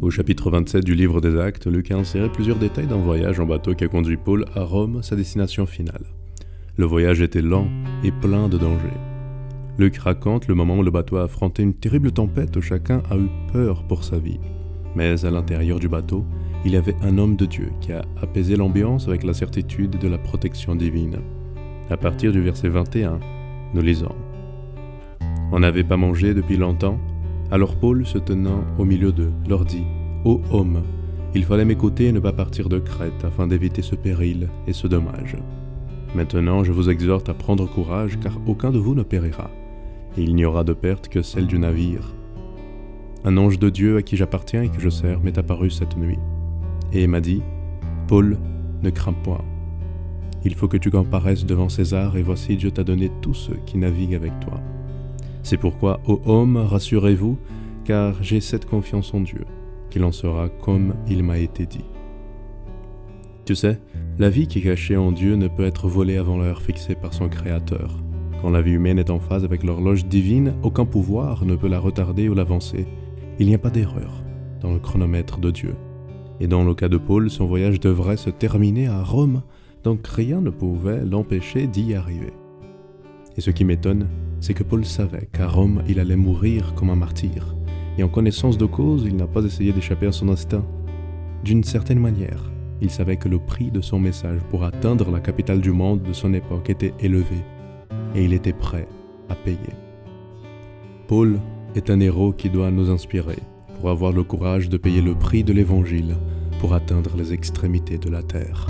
Au chapitre 27 du livre des Actes, Luc a inséré plusieurs détails d'un voyage en bateau qui a conduit Paul à Rome, sa destination finale. Le voyage était lent et plein de dangers. Luc raconte le moment où le bateau a affronté une terrible tempête où chacun a eu peur pour sa vie. Mais à l'intérieur du bateau, il y avait un homme de Dieu qui a apaisé l'ambiance avec la certitude de la protection divine. À partir du verset 21, nous lisons. On n'avait pas mangé depuis longtemps. Alors Paul, se tenant au milieu d'eux, leur dit « Ô hommes, il fallait m'écouter et ne pas partir de Crète afin d'éviter ce péril et ce dommage. Maintenant je vous exhorte à prendre courage car aucun de vous ne périra, et il n'y aura de perte que celle du navire. Un ange de Dieu à qui j'appartiens et que je sers m'est apparu cette nuit, et m'a dit « Paul, ne crains point. Il faut que tu comparaisses devant César et voici Dieu t'a donné tous ceux qui naviguent avec toi. C'est pourquoi, ô hommes, rassurez-vous, car j'ai cette confiance en Dieu, qu'il en sera comme il m'a été dit. » Tu sais, la vie qui est cachée en Dieu ne peut être volée avant l'heure fixée par son Créateur. Quand la vie humaine est en phase avec l'horloge divine, aucun pouvoir ne peut la retarder ou l'avancer. Il n'y a pas d'erreur dans le chronomètre de Dieu. Et dans le cas de Paul, son voyage devrait se terminer à Rome, donc rien ne pouvait l'empêcher d'y arriver. Et ce qui m'étonne, c'est que Paul savait qu'à Rome, il allait mourir comme un martyr. Et en connaissance de cause, il n'a pas essayé d'échapper à son instinct. D'une certaine manière, il savait que le prix de son message pour atteindre la capitale du monde de son époque était élevé. Et il était prêt à payer. Paul est un héros qui doit nous inspirer pour avoir le courage de payer le prix de l'Évangile pour atteindre les extrémités de la terre.